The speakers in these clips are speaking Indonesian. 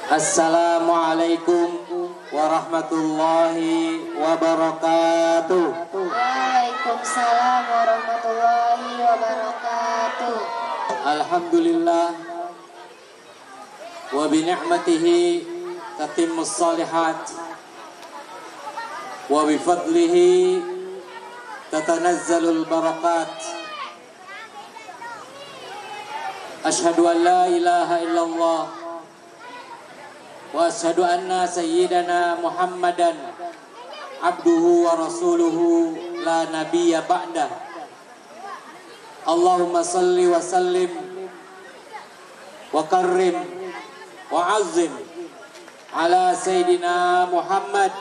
Assalamualaikum warahmatullahi wabarakatuh. Waalaikumsalam warahmatullahi wabarakatuh. Alhamdulillah wa bi ni'matihi tatimmus shalihat wa bi fadlihi tatanazzalul barakat. Asyhadu an la ilaha illallah wa asyhadu anna sayyidana Muhammadan abduhu wa rasuluhu la nabiyya ba'dah. Allahumma salli wa sallim wa karrim wa azzim ala sayyidina Muhammad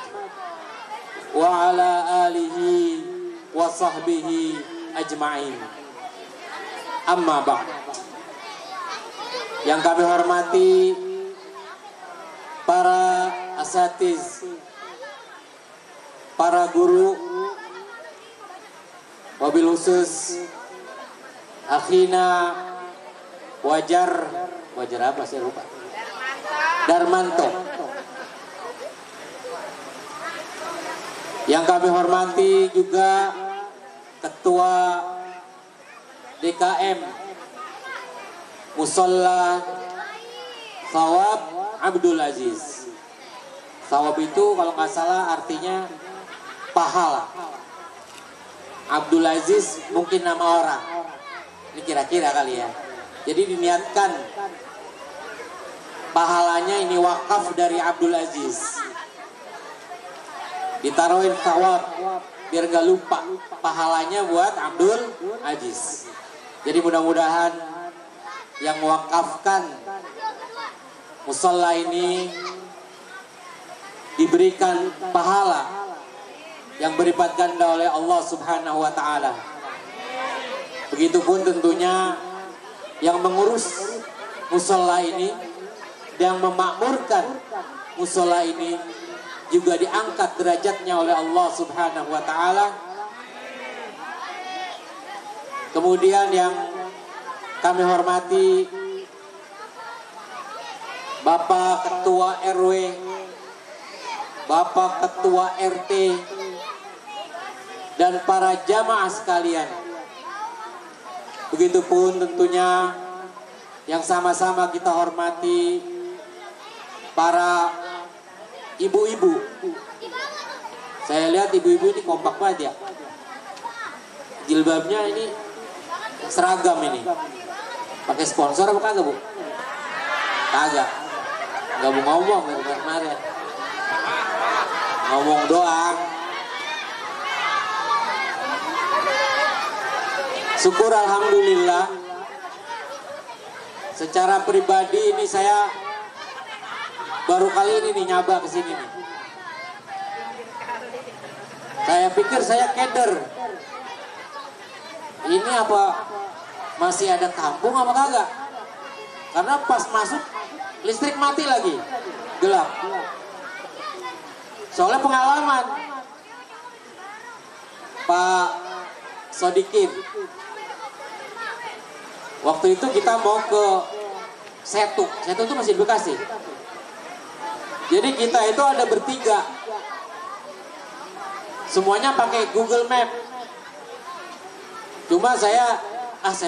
wa ala alihi wa sahbihi ajma'in. Amma ba'd. Yang kami hormati para asatiz, para guru, wabil khusus akhina Wajar apa saya lupa, Darmanto. Yang kami hormati juga Ketua DKM Musholla Thawab Abdul Aziz. Thawab itu kalau nggak salah artinya pahala. Abdul Aziz mungkin nama orang. Ini kira-kira kali ya. Jadi diniatkan pahalanya ini wakaf dari Abdul Aziz. Ditaruhin thawab biar nggak lupa pahalanya buat Abdul Aziz. Jadi mudah-mudahan yang mewakafkan musholla ini diberikan pahala yang berlipat ganda oleh Allah Subhanahu wa taala. Begitupun tentunya yang mengurus musholla ini dan memakmurkan musholla ini juga diangkat derajatnya oleh Allah Subhanahu wa taala. Kemudian yang kami hormati Bapak Ketua RW, Bapak Ketua RT, dan para jamaah sekalian. Begitupun tentunya yang sama-sama kita hormati para ibu-ibu. Saya lihat ibu-ibu ini kompak banget ya. Jilbabnya ini seragam ini. Pakai sponsor apa kagak, Bu? Kagak. Gak mau ngomong kemarin. Ngomong doang. Syukur alhamdulillah. Secara pribadi ini saya baru kali ini nih nyaba kesini nih. Saya pikir saya keder. Ini apa masih ada kampung apa kagak? Karena pas masuk listrik mati lagi, gelap. Soalnya pengalaman Pak Sodikin. Waktu itu kita mau ke Setu itu masih di Bekasi. Jadi kita itu ada bertiga. Semuanya pakai Google Map. Cuma saya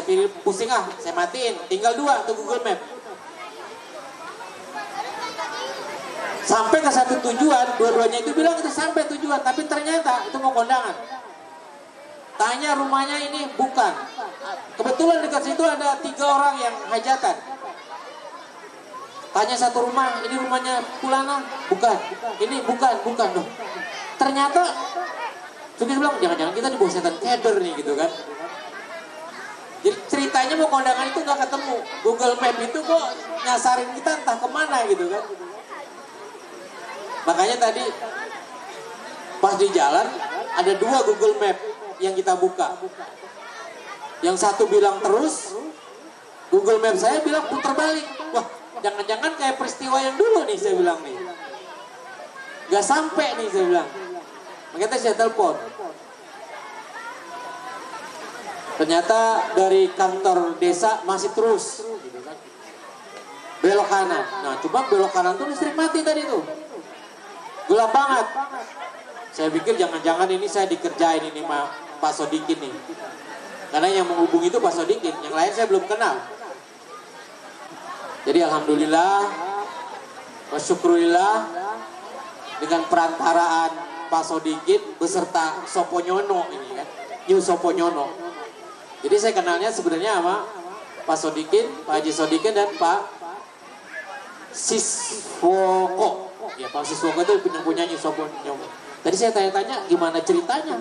pilih pusing saya matiin. Tinggal 2 tuh Google Map. Sampai ke satu tujuan, dua-duanya itu bilang kita sampai tujuan, tapi ternyata itu mau kondangan. Tanya rumahnya ini bukan. Kebetulan dekat situ ada 3 orang yang hajatan. Tanya satu rumah, ini rumahnya Pulana, bukan. Ini bukan dong. Ternyata Suki bilang jangan-jangan kita di bawah setan keder nih gitu kan. Jadi ceritanya mau kondangan itu nggak ketemu. Google Map itu kok nyasarin kita entah kemana gitu kan. Makanya tadi pas di jalan ada 2 Google Map yang kita buka. Yang satu bilang terus, Google Map saya bilang putar balik. Wah, jangan-jangan kayak peristiwa yang dulu nih saya bilang nih. Gak sampai nih saya bilang. Makanya saya telepon. Ternyata dari kantor desa masih terus. belok kanan. Nah, cuma belok kanan tuh listrik mati tadi tuh. Gelap banget. Saya pikir jangan-jangan ini saya dikerjain ini Pak Sodikin nih. Karena yang menghubungi itu Pak Sodikin, yang lain saya belum kenal. Jadi alhamdulillah, wasyukurillah, dengan perantaraan Pak Sodikin beserta Soponyono ini kan, New Soponyono. Jadi saya kenalnya sebenarnya sama Pak Sodikin, Pak Haji Sodikin dan Pak Siswoko. Ya, Pak Siswoko itu punya New Soponyono. Tadi saya tanya-tanya gimana ceritanya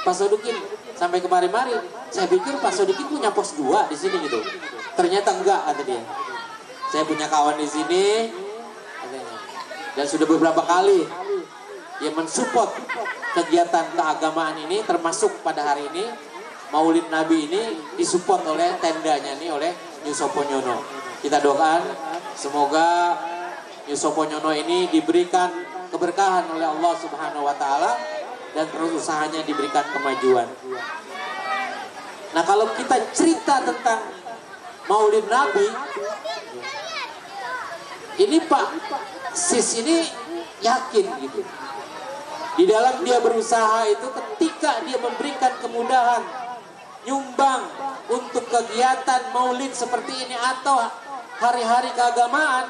Pak Sodikin sampai kemari-mari. Saya pikir Pak Sodikin punya pos 2 di sini gitu. Ternyata enggak, kata dia. Saya punya kawan di sini, katanya. Dan sudah beberapa kali dia mensupport kegiatan keagamaan ini, termasuk pada hari ini Maulid Nabi ini disupport oleh tendanya nih oleh New Soponyono. Kita doakan semoga New Soponyono ini diberikan keberkahan oleh Allah Subhanahu wa taala dan terus usahanya diberikan kemajuan. Nah, kalau kita cerita tentang Maulid Nabi, ini Pak Sis ini yakin gitu. Di dalam dia berusaha itu ketika dia memberikan kemudahan nyumbang untuk kegiatan maulid seperti ini atau hari-hari keagamaan,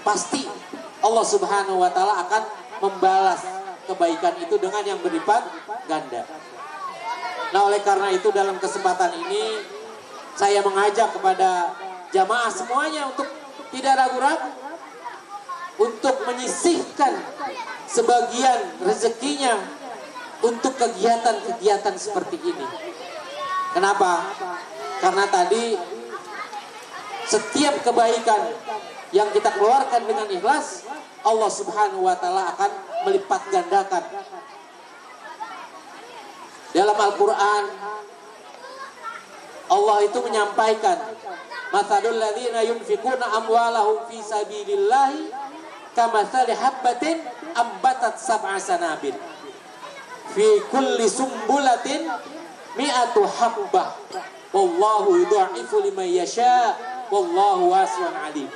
pasti Allah Subhanahu wa taala akan membalas kebaikan itu dengan yang berlipat ganda. Nah, oleh karena itu dalam kesempatan ini saya mengajak kepada jamaah semuanya untuk tidak ragu-ragu untuk menyisihkan sebagian rezekinya untuk kegiatan-kegiatan seperti ini. Kenapa? Karena tadi setiap kebaikan yang kita keluarkan dengan ikhlas, Allah Subhanahu wa taala akan melipat gandakan. Dalam Al-Qur'an Allah itu menyampaikan, "Matsalul ladzina yunfikuna amwalahum fi sabilillahi kamatsali habbatin ambatat sab'a sanabil fi kulli sumbulatin mi'atu habbah wallahu yudha'ifu liman yasha wallahu wasi'un 'alim."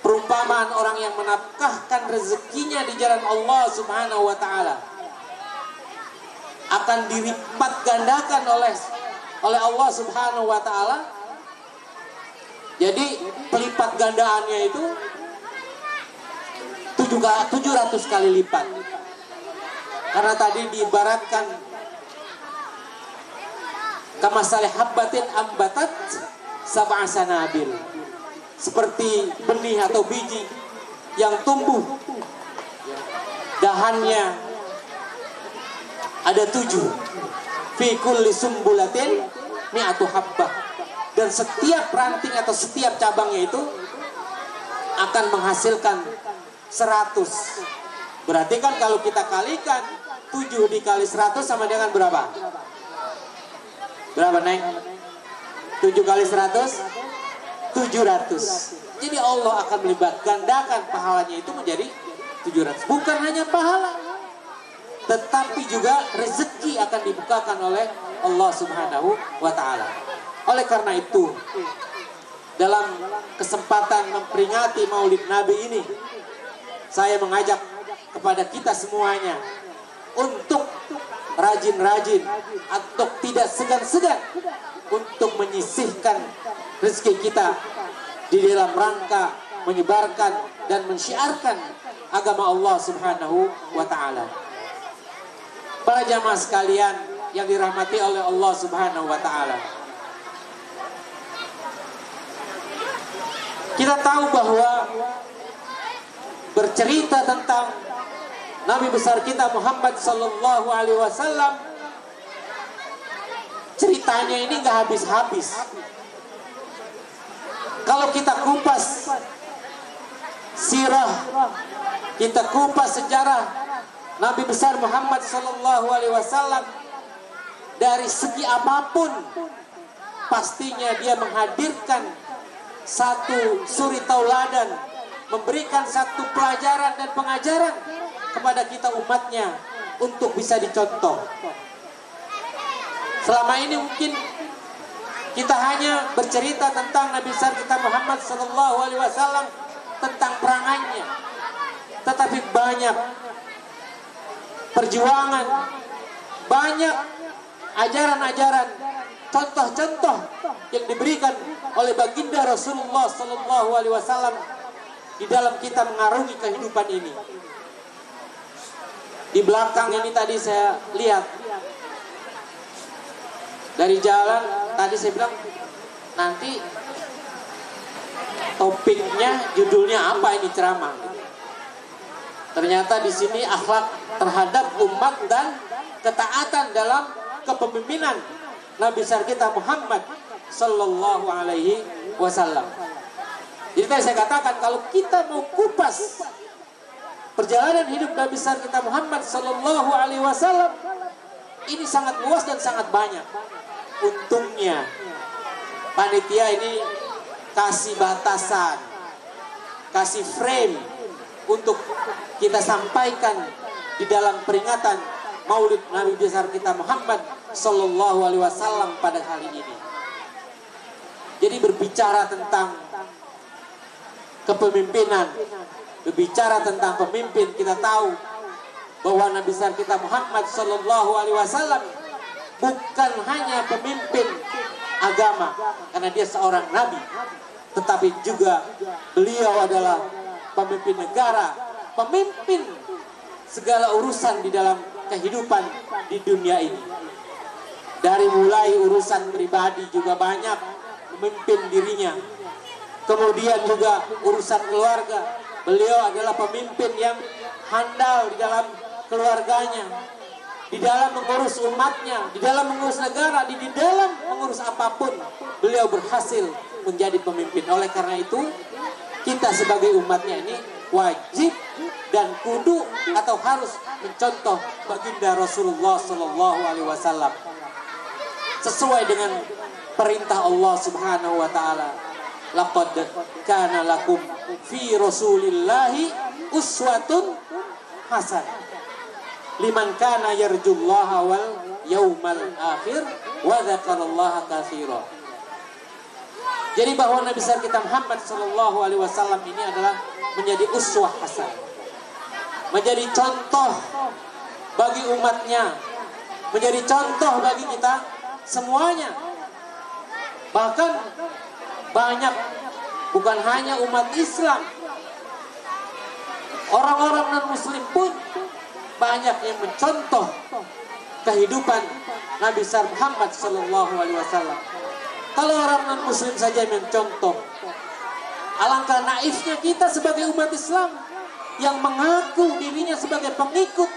Perumpamaan orang yang menafkahkan rezekinya di jalan Allah Subhanahu wa taala akan dilipat gandakan oleh Allah Subhanahu wa taala. Jadi pelipat gandaannya itu 700 kali lipat. Karena tadi diibaratkan kamasali habbatin ambatat sab'a sanabil, seperti benih atau biji yang tumbuh dahannya ada 7, fi kulli sumbulatin mi'atu habbah, dan setiap ranting atau setiap cabangnya itu akan menghasilkan 100. Berarti kan kalau kita kalikan 7 dikali 100 sama dengan berapa? Berapa, Neng? 7 kali 100? 700. Jadi Allah akan melibat gandakan pahalanya itu menjadi 700. Bukan hanya pahala, tetapi juga rezeki akan dibukakan oleh Allah Subhanahu wa taala. Oleh karena itu, dalam kesempatan memperingati Maulid Nabi ini, saya mengajak kepada kita semuanya untuk rajin-rajin atau tidak segan-segan untuk menyisihkan rezeki kita di dalam rangka menyebarkan dan mensyiarkan agama Allah Subhanahu wa taala. Para jamaah sekalian yang dirahmati oleh Allah Subhanahu wa taala, kita tahu bahwa bercerita tentang Nabi besar kita Muhammad sallallahu alaihi wasallam, ceritanya ini nggak habis-habis. Kalau kita kupas sirah, kita kupas sejarah Nabi besar Muhammad sallallahu alaihi wasallam, dari segi apapun pastinya dia menghadirkan satu suri tauladan, memberikan satu pelajaran dan pengajaran kepada kita umatnya untuk bisa dicontoh. Selama ini mungkin Kita hanya bercerita tentang Nabi besar kita Muhammad sallallahu alaihi wasallam, tentang perangannya. Tetapi banyak perjuangan, banyak ajaran-ajaran, contoh-contoh yang diberikan oleh baginda Rasulullah sallallahu alaihi wasallam di dalam kita mengarungi kehidupan ini. Di belakang ini tadi saya lihat dari jalan, tadi saya bilang nanti topiknya, judulnya apa ini ceramah. Ternyata di sini akhlak terhadap umat dan ketaatan dalam kepemimpinan Nabi besar kita Muhammad sallallahu alaihi wasallam. Jadi tadi saya katakan, kalau kita mau kupas perjalanan hidup Nabi besar kita Muhammad sallallahu alaihi wasallam, ini sangat luas dan sangat banyak. Untungnya panitia ini kasih batasan, kasih frame untuk kita sampaikan di dalam peringatan Maulid Nabi besar kita Muhammad sallallahu alaihi wasallam pada kali ini. Jadi berbicara tentang kepemimpinan, berbicara tentang pemimpin, kita tahu bahwa Nabi besar kita Muhammad sallallahu alaihi wasallam bukan hanya pemimpin agama karena dia seorang nabi, tetapi juga beliau adalah pemimpin negara, pemimpin segala urusan di dalam kehidupan di dunia ini. Dari mulai urusan pribadi juga banyak memimpin dirinya. Kemudian juga urusan keluarga. Beliau adalah pemimpin yang handal di dalam keluarganya, di dalam mengurus umatnya, di dalam mengurus negara, di dalam mengurus apapun. Beliau berhasil menjadi pemimpin. Oleh karena itu, kita sebagai umatnya ini wajib dan kudu atau harus mencontoh baginda Rasulullah sallallahu alaihi wasallam sesuai dengan perintah Allah Subhanahu wa taala. Laqad kana lakum fi Rasulillahi uswatun hasanah liman kana yarjullaha wal yaumal akhir wa dzakarallaha katsira. Jadi bahwa Nabi besar kita Muhammad sallallahu alaihi wasallam ini adalah menjadi uswah hasanah, menjadi contoh bagi umatnya, menjadi contoh bagi kita semuanya. Bahkan banyak, bukan hanya umat Islam, orang-orang non-muslim pun banyak yang mencontoh kehidupan Nabi besar Muhammad sallallahu alaihi wasallam. Kalau orang non-muslim saja yang mencontoh, alangkah naifnya kita sebagai umat Islam yang mengaku dirinya sebagai pengikut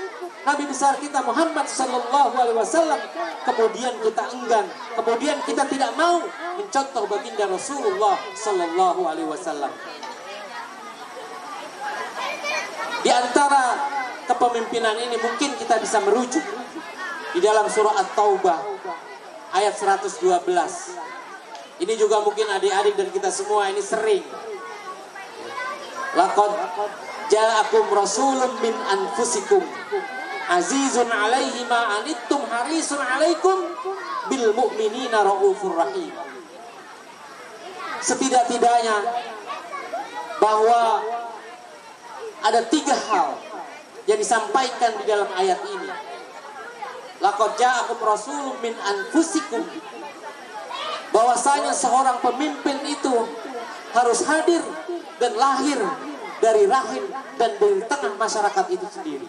Nabi besar kita Muhammad sallallahu alaihi wasallam, kemudian kita enggan, kemudian kita tidak mau mencontoh baginda Rasulullah sallallahu alaihi wasallam. Di antara kepemimpinan ini mungkin kita bisa merujuk di dalam surah At-Taubah ayat 112. Ini juga mungkin adik-adik dan kita semua ini sering. Laqad ja'akum rasulun min anfusikum azizun alaihi ma anittum harisun alaikum bil mu'minina raufur rahim. Setidak-tidaknya bahwa ada 3 hal yang disampaikan di dalam ayat ini. Laqad ja'akum rasulun min anfusikum, bahwasanya seorang pemimpin itu harus hadir dan lahir dari rahim dan dari tengah masyarakat itu sendiri.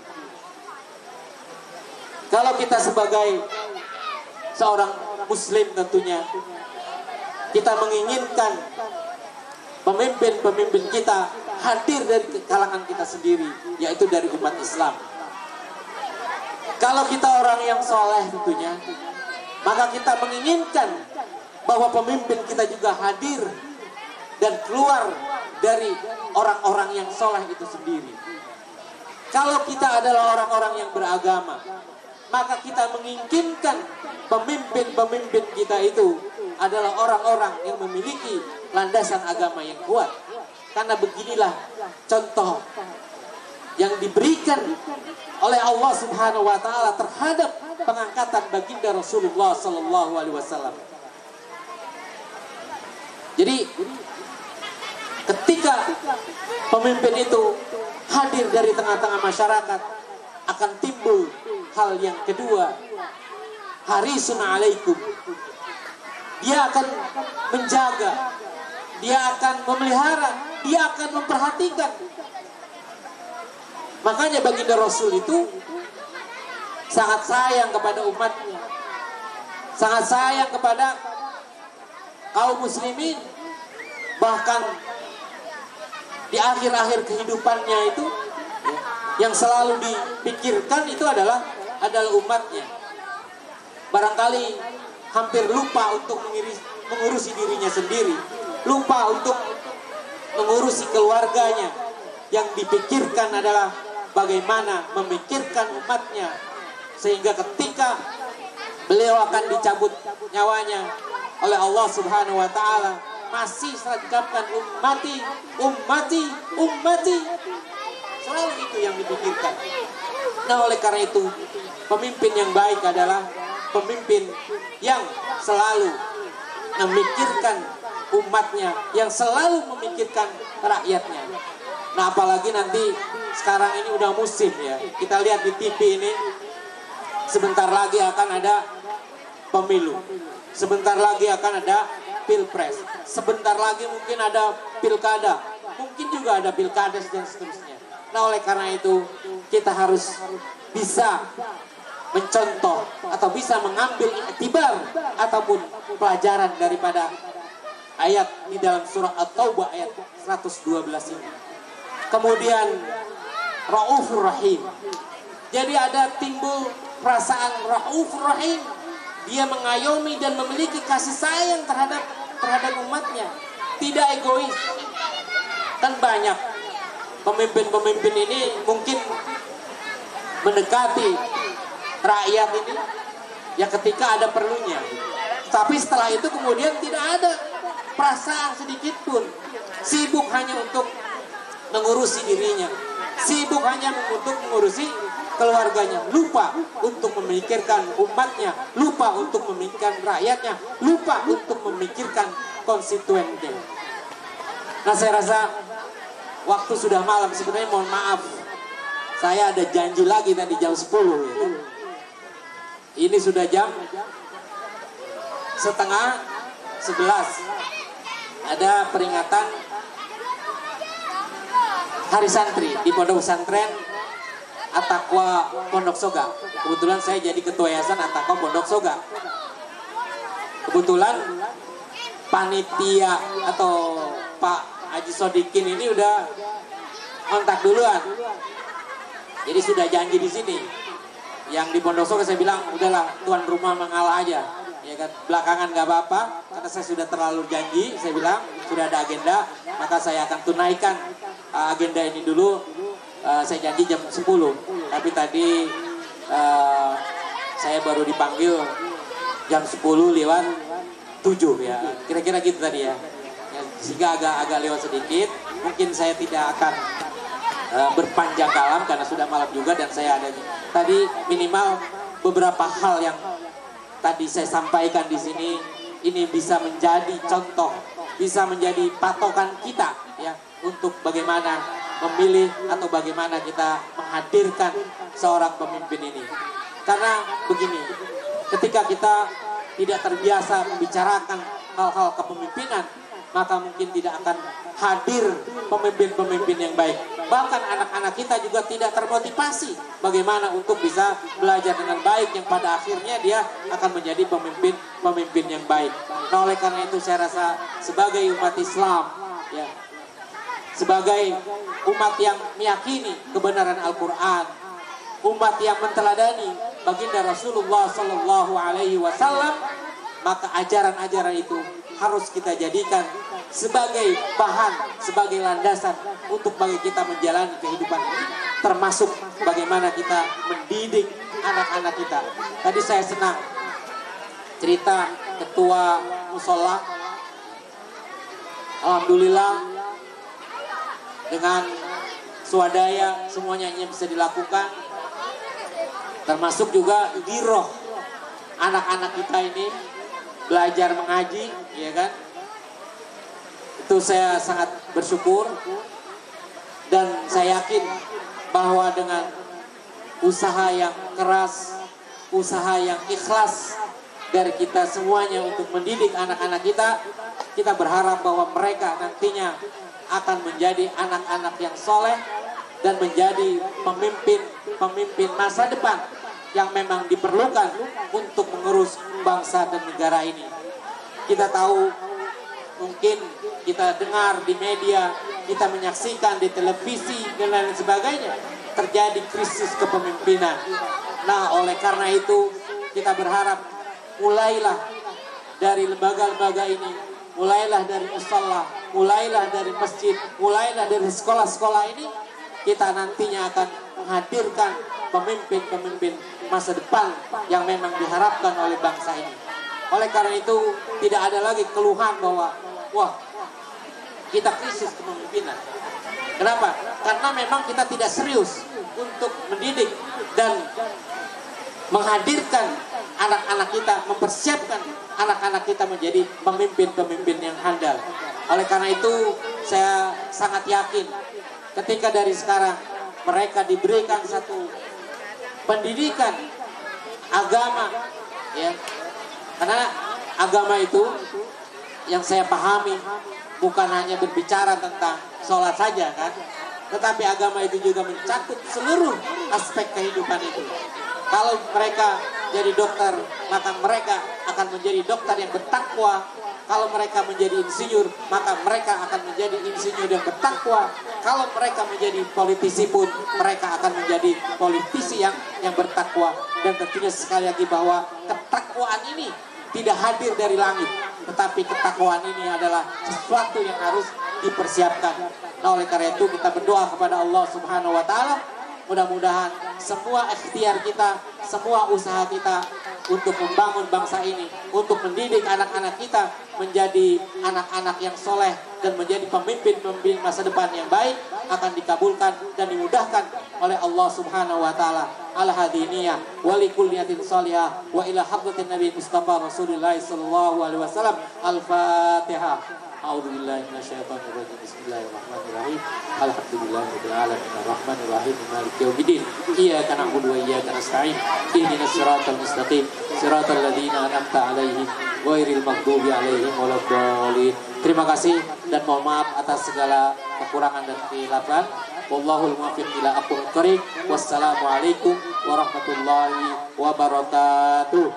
Kalau kita sebagai seorang muslim tentunya kita menginginkan pemimpin-pemimpin kita hadir dari kalangan kita sendiri, yaitu dari umat Islam. Kalau kita orang yang soleh tentunya, maka kita menginginkan bahwa pemimpin kita juga hadir dan keluar dari orang-orang yang soleh itu sendiri. Kalau kita adalah orang-orang yang beragama, maka kita menginginkan pemimpin-pemimpin kita itu adalah orang-orang yang memiliki landasan agama yang kuat. Karena beginilah contoh yang diberikan oleh Allah Subhanahu wa taala terhadap pengangkatan baginda Rasulullah sallallahu alaihi wasallam. Jadi ketika pemimpin itu hadir dari tengah-tengah masyarakat, akan timbul hal yang kedua, harisun alaikum. Dia akan menjaga, dia akan memelihara, dia akan memperhatikan. Makanya baginda Rasul itu sangat sayang kepada umatnya, sangat sayang kepada kaum muslimin. Bahkan di akhir-akhir kehidupannya itu, yang selalu dipikirkan itu adalah umatnya. Barangkali hampir lupa untuk mengurusi dirinya sendiri, lupa untuk mengurusi keluarganya. Yang dipikirkan adalah bagaimana memikirkan umatnya, sehingga ketika beliau akan dicabut nyawanya oleh Allah Subhanahu wa taala, masih mengucapkan ummati, ummati, ummati. Selalu itu yang dipikirkan. Nah, oleh karena itu, pemimpin yang baik adalah pemimpin yang selalu memikirkan umatnya, yang selalu memikirkan rakyatnya. Nah, apalagi nanti sekarang ini udah musim ya. Kita lihat di TV ini, sebentar lagi akan ada pemilu. Sebentar lagi akan ada pilpres. Sebentar lagi mungkin ada pilkada. Mungkin juga ada pilkades dan seterusnya. Nah, oleh karena itu kita harus bisa mencontoh atau bisa mengambil iktibar ataupun pelajaran daripada ayat di dalam surah At-Taubah ayat 112 ini. Kemudian Raufur Rahim. Jadi ada timbul perasaan Raufur Rahim. Dia mengayomi dan memiliki kasih sayang terhadap umatnya. Tidak egois. Kan banyak pemimpin-pemimpin ini mungkin mendekati rakyat ini ya ketika ada perlunya. Tapi setelah itu kemudian tidak ada perasaan sedikit pun. Sibuk hanya untuk mengurusi dirinya, sibuk hanya untuk mengurusi keluarganya, lupa untuk memikirkan umatnya, lupa untuk memikirkan rakyatnya, lupa untuk memikirkan konstituennya. Nah, saya rasa waktu sudah malam. Sebenarnya mohon maaf, saya ada janji lagi tadi jam 10 ya. Ini sudah jam setengah 11. Ada peringatan Hari Santri di Pondok Pesantren At-Taqwa Pondok Soga. Kebetulan saya jadi ketua yayasan At-Taqwa Pondok Soga. Kebetulan panitia atau Pak Haji Sodikin ini udah kontak duluan. Jadi sudah janji di sini. Yang di Pondok Soga saya bilang udahlah tuan rumah mengalah aja. Ya kan, belakangan nggak apa-apa karena saya sudah terlalu janji. Saya bilang sudah ada agenda, maka saya akan tunaikan agenda ini dulu. Saya janji jam 10, tapi tadi saya baru dipanggil jam 10 lewat 7 ya, kira-kira gitu tadi ya, sehingga agak lewat sedikit. Mungkin saya tidak akan berpanjang kalam karena sudah malam juga, dan saya ada tadi minimal beberapa hal yang tadi saya sampaikan di sini ini bisa menjadi contoh, bisa menjadi patokan kita ya untuk bagaimana memilih atau bagaimana kita menghadirkan seorang pemimpin ini. Karena begini, ketika kita tidak terbiasa membicarakan hal-hal kepemimpinan, maka mungkin tidak akan hadir pemimpin-pemimpin yang baik. Bahkan anak-anak kita juga tidak termotivasi bagaimana untuk bisa belajar dengan baik, yang pada akhirnya dia akan menjadi pemimpin yang baik. Nah, oleh karena itu saya rasa sebagai umat Islam ya, sebagai umat yang meyakini kebenaran Al-Quran, umat yang menteladani baginda Rasulullah Sallallahu Alaihi Wasallam, maka ajaran-ajaran itu harus kita jadikan sebagai bahan, sebagai landasan untuk bagi kita menjalani kehidupan ini, termasuk bagaimana kita mendidik anak-anak kita. Tadi saya senang cerita ketua musola, alhamdulillah dengan swadaya semuanya yang bisa dilakukan, termasuk juga giroh anak-anak kita ini belajar mengaji, ya kan? Itu saya sangat bersyukur dan saya yakin bahwa dengan usaha yang keras, usaha yang ikhlas dari kita semuanya untuk mendidik anak-anak kita, kita berharap bahwa mereka nantinya akan menjadi anak-anak yang soleh dan menjadi pemimpin masa depan yang memang diperlukan untuk mengurus bangsa dan negara ini. Kita tahu, mungkin kita dengar di media, kita menyaksikan di televisi dan lain sebagainya, terjadi krisis kepemimpinan. Nah, oleh karena itu kita berharap mulailah dari lembaga-lembaga ini, mulailah dari musalla, mulailah dari masjid, mulailah dari sekolah-sekolah ini, kita nantinya akan menghadirkan pemimpin-pemimpin masa depan yang memang diharapkan oleh bangsa ini. Oleh karena itu tidak ada lagi keluhan bahwa wah, kita krisis kepemimpinan. Kenapa? Karena memang kita tidak serius untuk mendidik dan menghadirkan anak-anak kita, mempersiapkan anak-anak kita menjadi pemimpin-pemimpin yang handal. Oleh karena itu saya sangat yakin ketika dari sekarang mereka diberikan satu pendidikan agama, ya, karena agama itu yang saya pahami bukan hanya berbicara tentang sholat saja kan, tetapi agama itu juga mencakup seluruh aspek kehidupan itu. Kalau mereka jadi dokter, maka mereka akan menjadi dokter yang bertakwa. Kalau mereka menjadi insinyur, maka mereka akan menjadi insinyur yang bertakwa. Kalau mereka menjadi politisi pun, mereka akan menjadi politisi yang bertakwa. Dan tentunya sekali lagi bahwa ketakwaan ini tidak hadir dari langit, tetapi ketakwaan ini adalah sesuatu yang harus dipersiapkan. Nah, oleh karena itu kita berdoa kepada Allah Subhanahu wa taala, mudah-mudahan semua ikhtiar kita, semua usaha kita untuk membangun bangsa ini, untuk mendidik anak-anak kita menjadi anak-anak yang soleh dan menjadi pemimpin-pemimpin masa depan yang baik, akan dikabulkan dan dimudahkan oleh Allah Subhanahu wa taala. Ala hadiniyah wa likulli niyatin shalihah wa ila hadratin Nabi Mustafa Rasulullah sallallahu alaihi wasallam. Al-Fatihah. A'udzubillahi minasyaitonir rajim. Bismillahirrahmanirrahim. Alhamdulillahirabbil alamin arrahmanir rahim maliki yaumiddin. Iyyaka na'budu wa iyyaka nasta'in. Ihdinas siratal mustaqim. Siratal ladzina an'amta 'alaihim ghairil maghdubi 'alaihim waladdallin. Terima kasih dan mohon maaf atas segala kekurangan dan kehilafan. Wallahul muwaffiq ila aqwamit thoriq. Wassalamualaikum warahmatullahi wabarakatuh.